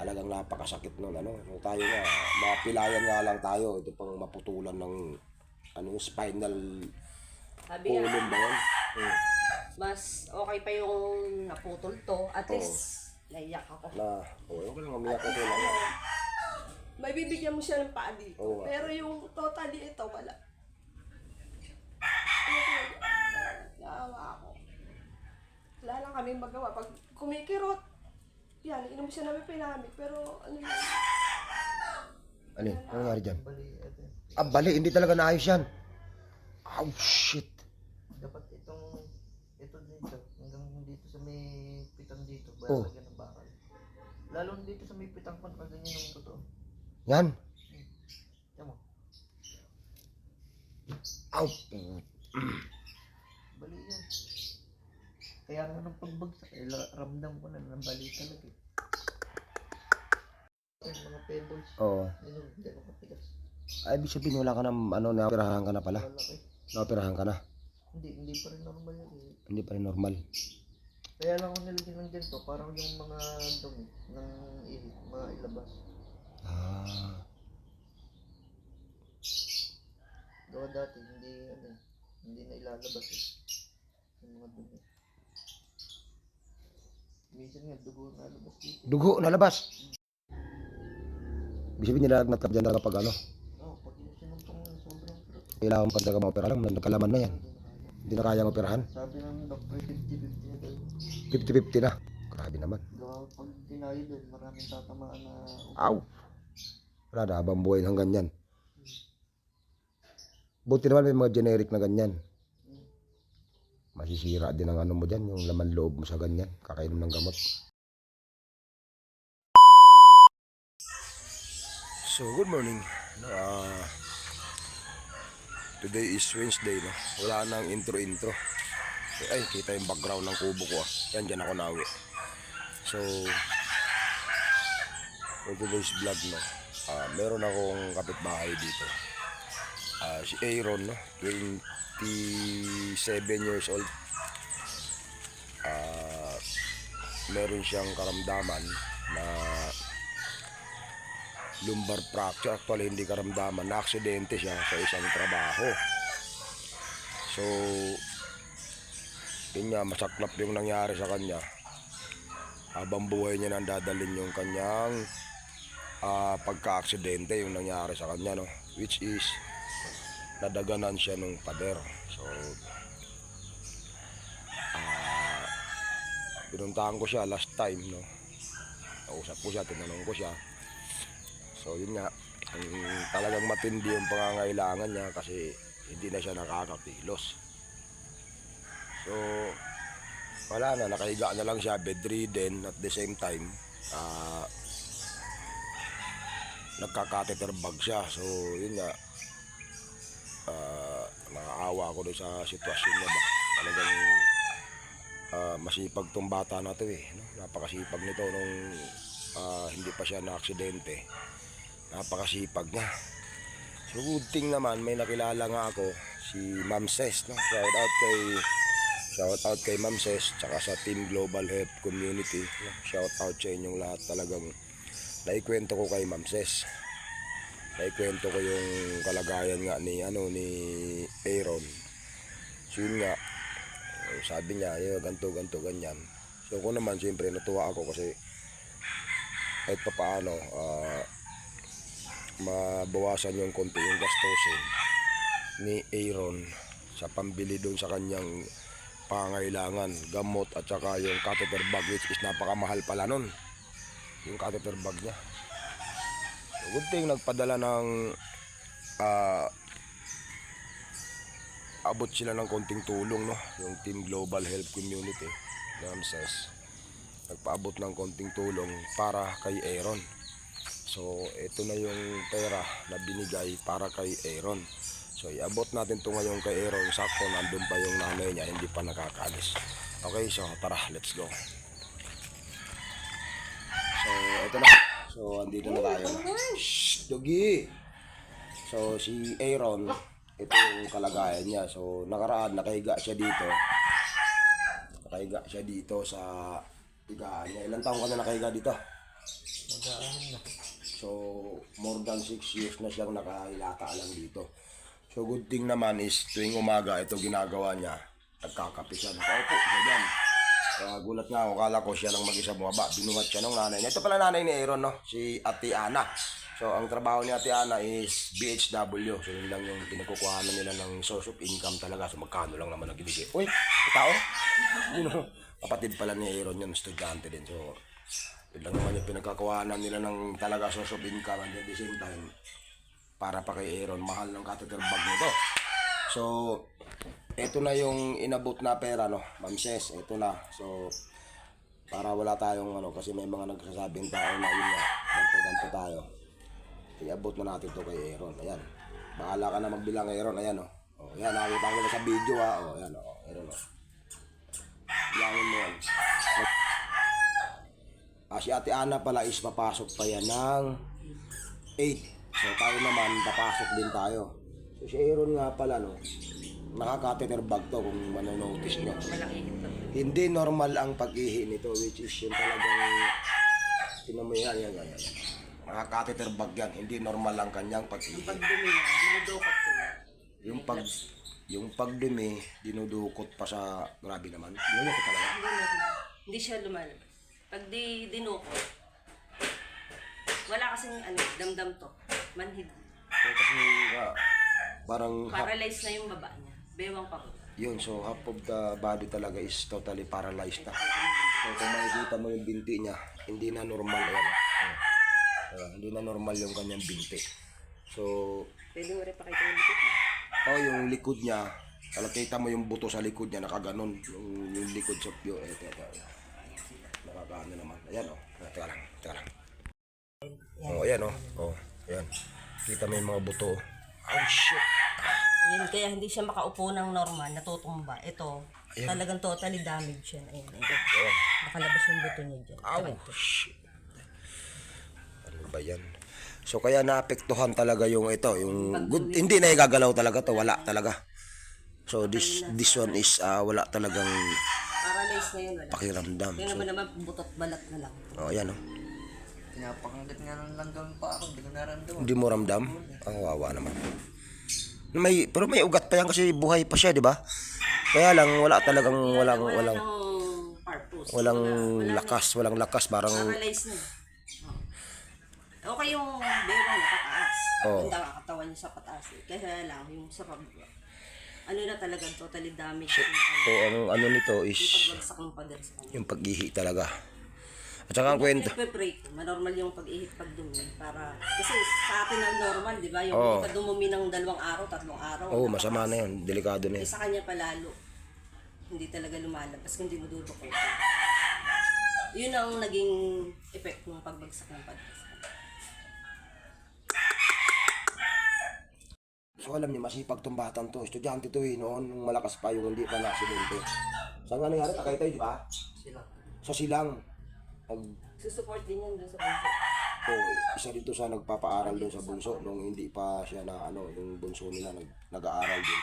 Talagang napakasakit nun, ano. So, tayo nga, mapilayan nga lang tayo. Ito pang maputulan ng, ano, spinal Sabi nga, column ba yun? mas okay pa yung naputol to. At least, naiyak ako. Okay lang, umiyak ako lang. May bibigyan mo siya ng paa dito. Oo. Pero yung totally ito, wala. Naawa ako. Wala lang kami magawa. Pag kumikirot, yan, inom siya namin pinamig. Pero ano yun? Ano yun? Ano nangyari dyan? Bali, hindi talaga naayos yan. Oh, shit. Dapat ito dito, hanggang dito sa may pitang dito, Oh. lagyan ng bakal. Lalo dito sa may pitang kon, ganyan yung totoo. Yan. Tiyan mo, Ow. bali yan. Kaya nga nung pagbagsak, ramdam ko na bali talaga eh. Yung mga pebbles, Oo. yun, hindi ako katigas. Ay, ibig sabihin wala ka na, ano, naoperahan ka na pala. Malaki. Naoperahan ka na. Hindi pa rin normal yun eh. Hindi pa rin normal. Kaya lang ako nilagyan ng ganito, parang yung mga dumi ng mailabas. Ah. Gawa dati, hindi na ilalabas eh. Yung mga dumi. Minsan nga, dugo na labas dito. Dugo, nalabas. Ibig sabihin nilalagnat ka dyan talaga pag ano. Oo, pag inusinom pang sobrang sarap. Kailangan pag taga maopera lang, nagkalaman na yan. Hindi na kaya operahan. Sabi ng doktor, 50-50 na daw. 50-50 na. Grabe naman. Gawa pag tinayo doon, maraming tatamaan na Aw! Wala na, habang buhay hanggang yan. Buti naman may mga generic na ganyan. Masisira din ang ano mo dyan, yung laman loob mo sa ganyan. Kakainom ng gamot. So, good morning. Today is Wednesday, no? Wala nang intro-intro. Ay, kita yung background ng kubo ko. Yan, dyan ako nawi. So, for today's vlog, no? Meron akong kapitbahay dito. Si Aaron, no? 27 years old. Meron siyang karamdaman na lumbar fracture. Actually, hindi karamdaman. Na-aksidente siya sa isang trabaho. So, yun nga, masaklap yung nangyari sa kanya. Habang buhay niya nang dadalhin yung kanyang pagka-aksidente yung nangyari sa kanya, no? Which is, nadaganan siya nung pader. So, pinuntahan ko siya last time, no? Nausap ko siya, tinanong ko siya. So, yun nga, talagang matindi yung pangangailangan niya kasi hindi na siya nakakakilos. So, wala na, nakahiga na lang siya, bedridden. At the same time, nagka-catheter bag siya. So, yun nga, nakaawa ako doon sa sitwasyon niya ba. Talagang masipag tong bata na to eh, no? Napakasipag nito nung hindi pa siya na-aksidente. Napakasipag niya. So good thing naman, may nakilala nga ako, si Ma'am Ses, no? Shout out kay Ma'am Ses, tsaka sa Team Global Health Community, no? Shout out sa inyong lahat. Talagang naikwento ko kay Ma'am Ses. Naikwento ko yung kalagayan nga ni Aaron. So yun nga, sabi niya, ganto ganyan. So ko naman siyempre natuwa ako kasi kahit pa paano mabawasan yung konti yung gastusin ni Aaron sa pambili doon sa kanyang pangailangan, gamot at saka yung catheter bag, which is napakamahal pala nun yung catheter bag niya. So, good thing nagpadala ng abot sila ng konting tulong, no? Yung Team Global Health Community, NAMSES, nagpaabot ng konting tulong para kay Aaron. So, ito na yung pera na binigay para kay Aaron. So, iabot natin ito ngayon kay Aaron. Sakto, nandun pa yung nanay niya, hindi pa nakakaalis. Okay, so tara, let's go. So, ito na. So, andito na tayo. Shhh, Dogi! So, si Aaron, ito yung kalagayan niya. So, nakaraan, nakahiga siya dito. Nakahiga siya dito sa higaan niya. Ilang taon ka na nakahiga dito? Mag-aanin na. So, more than 6 years na siyang nakahilata lang dito. So, good thing naman is tuwing umaga ito ginagawa niya. Nagkakape siya. Nakaupo siya dyan. Kaya gulat nga ako. Kala ko siya lang mag-isa bumaba. Binuhat siya ng nanay niya. Ito pala nanay ni Aaron, no? Si Ate Ana. So, ang trabaho ni Ate Ana is BHW. So, yun lang yung pinagkukuhanan nila ng source of income talaga. So, magkano lang naman ang binigay. Uy, tao? Yun, no? Kapatid pala ni Aaron yun, estudyante din. So, yun lang naman yung pinagkakuhanan nila ng talaga source of income. And at the same time, para pa kay Aaron, mahal ng catheter bag nito. So, ito na yung inabot na pera, no? Ma'am Ses, ito na. So, para wala tayong kasi may mga nagsasabing tao na yun nga, ganto tayo. Iabot na natin to kay Aaron. Ayan. Bahala ka na magbilang, Aaron. Ayan, oh. Oh, ayan, nakita ko na sa video, ha. Oh, ayan, oh. Aaron, oh. Bilangin mo yan. Si Ate Ana pala is papasok pa yan ng 8. So tayo naman, papasok din tayo. So si Aaron nga pala, no, nakaka-catheter bag to kung manonotice nyo. Hindi normal ang pag-ihi nito, which is yung talagang, tinan mo yan. Nakaka-catheter bag yan, hindi normal ang kanyang pag-ihi. Pagdumi niya, dinudukot ko na. Yung pagdumi, dinudukot pa sa, grabe naman, dinudukot talaga. Hindi siya lumalabas. Pag dinukot, wala kasing damdam to. Manhid. So kasi parang Paralyzed na yung baba niya. Bewang pa ko. yun, so half of the body talaga is totally paralyzed na. So kung makikita mo yung binti niya, hindi na normal yan. Hindi na normal yung kanyang binti. So, Pwede mo rin pakita yung likod niya. yung likod niya, nakita mo yung buto sa likod niya, nakaganon. Yung likod sa pyo, nakakaano naman. Ayan, teka lang. Ayan, ayan. Kita mo yung mga buto. Oh, shit. Yan, kaya hindi siya makaupo ng normal, natutumba. Ito, talagang totally damaged yan. Ayan. Nakalabas yung buto niya dyan. Shit. Ano ba yan? So kaya naapektuhan talaga yung good, hindi na igagalaw talaga to, wala talaga. So this one is wala talagang Paralyzed na yun, wala. pakiramdam. Tingnan mo naman, butot balat na lang. Ayan, Pinapakanggat nga ng langgam pa ako, hindi ko naramdaman. Hindi mo ramdam? Ang wawa naman. Pero may ugat pa yan kasi buhay pa siya, di ba? Kaya lang wala talagang Wala ng purpose. walang lakas, parang Paralyzed na. Okay yung bewang pataas. Oo. Ang katawan niya sa pataas. Kaya lang, yung sa pababa. Na talaga, totally damaged. so ang nito is Pagbagsak ng pader sa kanya. yung pag-ihi talaga. At saka ang kwento. Nagpe-break. Manormal yung pag-ihit pagdumi. Kasi sa atin ang normal, di ba? Yung Oo. iba dumumi ng 2 araw, 3 araw. Masama na yun, delikado na yun. Sa kanya palalo. Hindi talaga lumalabas kung hindi mo dudukot. Yun ang naging effect ng pagbagsak ng pader sa kanya. So alam niyo, masipag tong batang to. Estudyante to noon, nung malakas pa yung hindi pa na-aksidente. Saan nga nangyari? Takay tayo, di ba? Sa silang. Susupport din yan doon sa bunso. Isa dito sa nagpapaaral doon sa bunso nung hindi pa siya na yung bunso nila nag-aaral din.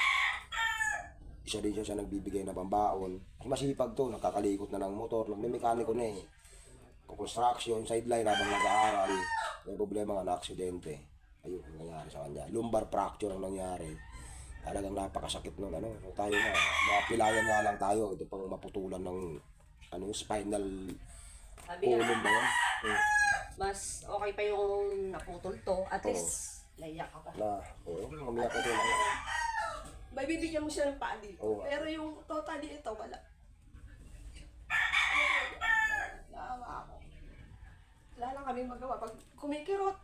Isa din siya sa nagbibigay na pambaon. Masipag to, nakakalikot na ng motor, nagme-mekaniko na construction, sideline habang nag-aaral. May problema nga na aksidente. Ayun, nangyari sa kanya. Lumbar fracture ang nangyari. Talagang napakasakit nun. So tayo nga, mapilayan nga lang tayo. Ito pang maputulan ng spinal column ba yan? Mas okay pa yung naputol to. At least, naiyak ako. Umiyak ko lang. May bibigyan mo siya ng pali. Oo. Pero yung totally ito, wala. Naawa ako. Wala lang kami magawa. Pag kumikirot,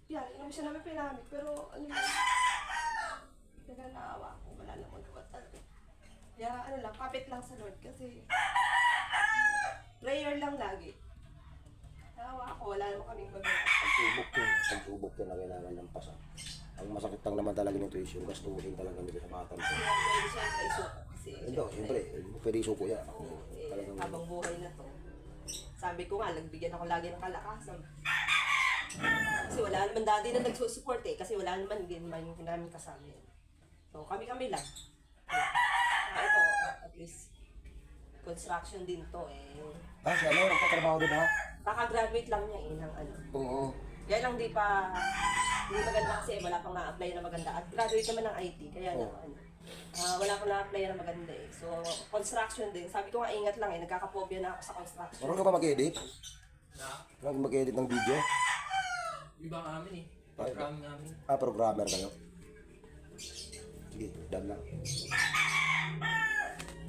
yan, inom siya namin pinamit. Pero ano yun? Talaga naawa ako. Wala lang magawa talaga. Kaya kapit lang sa Lord. Kasi prayer lang lagi. Naawa ako. Wala naman kaming magawa. Pagsubok yun na kailangan ng pasa. Ang masakit lang naman talaga nito is yung gastuhin talaga nito sa batang to. Pwede siya isuko. Kasi Hindi, siyempre, pwede isuko yan. Talagang habang buhay na to. Sabi ko nga, nagbigyan ako lagi ng kalakasan. Kasi wala naman dati na nagsusupport kasi wala naman din naman yung namin kasama yan. So kami lang. Ito, at least, Construction din to eh. Ah, si ano, nagtatrabaho din ha? Kaka-graduate lang niya ng ano. Oo. Kaya lang di maganda kasi wala pang na-apply na maganda. At graduate naman ng IT, kaya lang ano. Wala pang na-apply na maganda eh. So, construction din. Sabi ko nga ingat lang eh, nagkakapobia na ako sa construction. Marunong ka ba mag-edit? Marunong ka mag-edit ng video? Ibang amin eh. Programming namin. Ah, programmer kayo? Sige, done lang.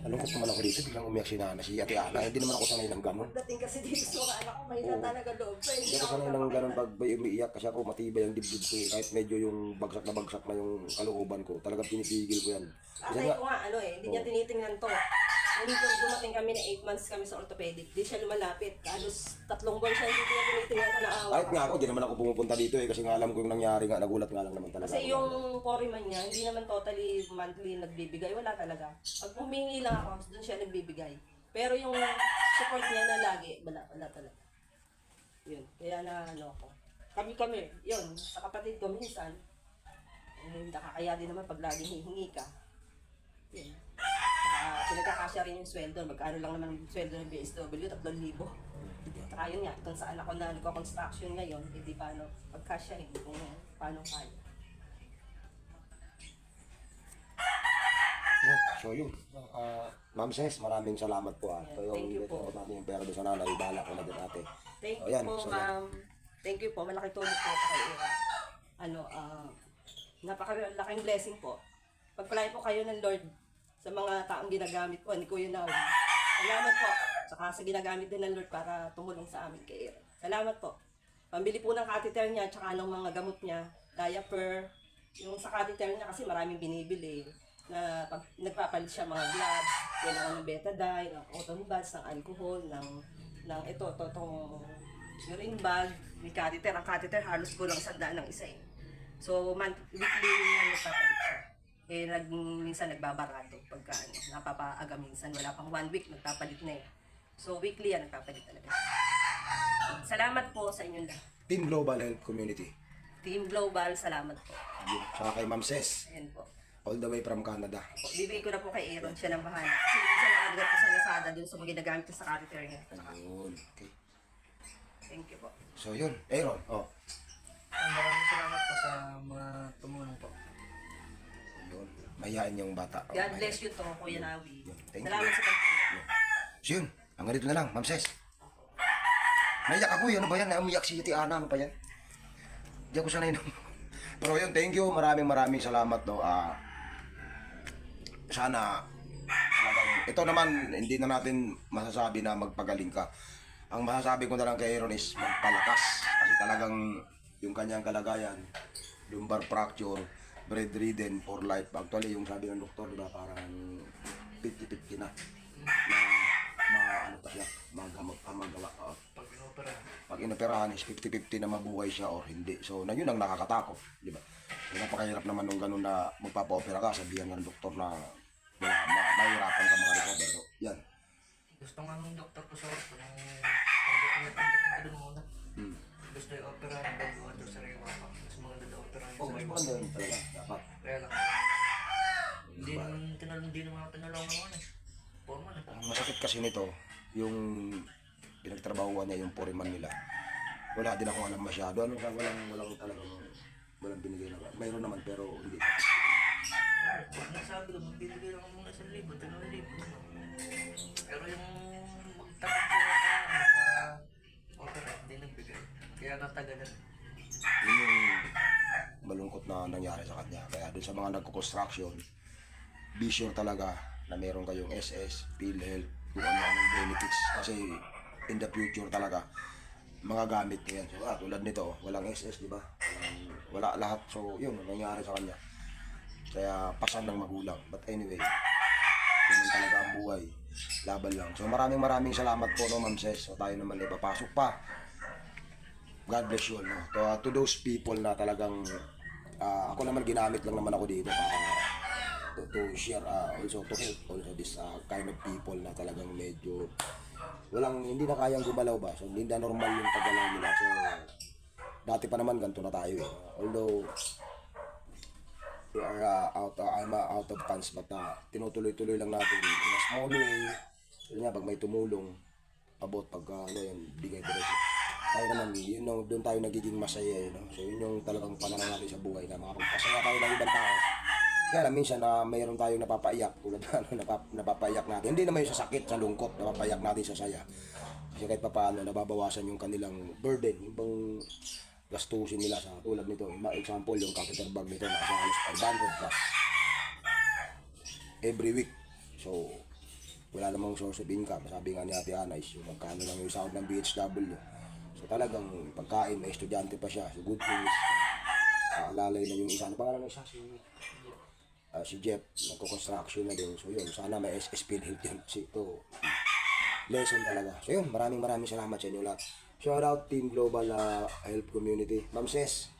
Nalungkot naman ako dito, biglang umiyak si Nana, si Ate Ana. Hindi naman ako sanay ng gano'n. Dating kasi dito sa mga anak ko, mahina talaga loob. Hindi ako sanay ng gano'n pag may umiiyak kasi ako matibay ang dibdib ko eh. Kahit medyo yung bagsak na yung kalooban ko, talagang pinipigil ko yan. Kasi Kasi nga, ko nga, ano eh, hindi niya tinitingnan to. Nung dumating kami na 8 months kami sa orthopedic, di siya lumalapit. Halos 3 buwan siya, hindi niya tinitingnan ko na awa. kahit nga ako, di naman ako pumupunta dito eh. Kasi nga alam ko yung nangyari nga, nagulat nga lang naman talaga. Kasi yung foreman niya, hindi naman totally monthly nagbibigay. Wala talaga. Pag humingi lang ako, doon siya nagbibigay. Pero yung support niya na lagi, wala talaga. Yun. Kaya na ano ako. Kami, yun. Sa kapatid ko minsan, nakakaya din naman pag laging hihingi ka. Yun. Pinagkakasya rin yung sweldo. Magkano lang naman yung sweldo ng BSW? 3,000. Saka yun nga, kung saan ako na nagko-construction ngayon, hindi paano pagkasya, hindi kung paano kaya. So yun, Ma'am Ses, maraming salamat po ah. Yeah, thank you po. Natin yung pera doon sa nanay, bahala ko na din ate. Thank O, you yan, po, so, ma'am. Thank you po. Malaki tulong po sa kayo. Napakalaking blessing po. Pagpalay po kayo ng Lord sa mga taong ginagamit po ni Kuya Nawi. Salamat po. Saka sa ginagamit din ng Lord para tumulong sa amin kay Aaron. Salamat po. Pambili po ng catheter niya tsaka ng mga gamot niya, diaper. Yung sa catheter niya kasi maraming binibili na pag nagpapalit siya mga gloves, kailangan ng betadine, ng cotton buds, ng alcohol, ng itong urine bag, may catheter. Ang catheter halos kulang 100 ng isa eh. So, weekly nagpapalit siya. Eh, minsan nagbabarado pagka napapaaga minsan. Wala pang 1 week, nagpapalit na eh. So, weekly yan, nagpapalit talaga. Salamat po sa inyong lahat. Team Global Health Community. Team Global, salamat po. Yun. Saka kay Ma'am Ses, Ayan po. all the way from Canada. Bibigay ko na po kay Aaron, siya ng bahala. Kasi minsan nakagat ko sa Lazada dun sa mga ginagamit ko sa catheter niya. Ayun, okay. Thank you po. So yun, Aaron, oh. Maraming salamat po sa mga tumulong po. Yun, mayayain yung bata. Oh, God bless mayayain. you to, Kuya Nawi. Thank you. Salamat sa pagtulong. So yun, hanggang dito na lang, Ma'am Ses. Naiyak ako, ano ba yan? Umiyak si Ate Ana, ano pa yan? Hindi ako sanay nung... Pero yun, thank you, maraming salamat, no. Sana, ito naman, hindi na natin masasabi na magpagaling ka. Ang masasabi ko na lang kay Aaron is magpalakas. Kasi talagang yung kanyang kalagayan, lumbar fracture, bedridden for life. Actually, yung sabi ng doktor, diba, parang 50-50 na. Ano pa siya, magawa. Pag inopera. Pag inoperahan is 50-50 na mabuhay siya or hindi. So, na yun ang nakakatakot, di ba? So, napakahirap naman nung ganun na magpapa-opera ka, sabihan ng doktor na mahirapan ka makarecover. So, yan. Gusto nga nung doktor ko sa hospital ng doon muna. Gusto yung opera ng bago doon sa rewa pa. Mas maganda daw opera yung Oh, sa mas rewa. maganda yun talaga, dapat. Kaya lang. Hindi naman tinulong naman eh. Forman eh. Ang masakit kasi nito, yung pinagtrabahuan niya, yung foreman nila. Wala din ako alam masyado. Walang binigay na. Mayroon naman pero hindi. Pag nagsabi ko, magbibigay lang ako muna 1,000, 2,000. Pero yung magtapos ko na opera, hindi nagbigay. Kaya natagalan. Yun yung malungkot na nangyari sa kanya. Kaya dun sa mga nagko-construction, be sure talaga na meron kayong SS, PhilHealth, kung ano-anong benefits. Kasi in the future talaga, mga gamit niyan. So, tulad nito, walang SS, di ba? Wala lahat. So, yun, nangyari sa kanya. Kaya pasan ng magulang. But anyway, ganun talaga ang buhay. Laban lang. So, maraming salamat po, no, Ma'am Ses. So, tayo naman ipapasok pa. God bless you all, no? To those people na talagang, ako naman ginamit lang naman ako dito para to share, also to help also this kind of people na talagang medyo hindi na kayang gumalaw ba, so hindi na normal yung paggalaw nila. So dati pa naman ganito na tayo eh, although we are I'm out of funds, but tinutuloy-tuloy lang natin in a small way So yun nga, pag may tumulong, abot, pag ano yan, bigay ko rin. Tayo naman, yun, know, doon tayo nagiging masaya, no? So yun yung talagang pananaw natin sa buhay na makapagpasaya tayo ng ibang tao. Kaya lang, minsan na mayroon tayong napapaiyak, tulad na ano, napapaiyak natin. Hindi naman yung sa sakit, sa lungkot, napapaiyak natin sa saya. Kasi kahit papaano, nababawasan yung kanilang burden, yung bang gastusin nila sa tulad nito. Example, yung catheter bag nito, nasa halos 500 plus every week. So, wala namang source of income. Sabi nga ni Ate Ana is yung magkano lang yung sahod ng BHW. So talagang pagkain, may estudyante pa siya. So good thing is, alalay na yung isa. Ano pangalan ng isa? Si Jeff, nagko-construction na din. So yun, sana may speed help yun. Kasi ito, lesson talaga. So yun, maraming salamat sa inyo lahat. Shout out Team Global Health Community. Ma'am Ses,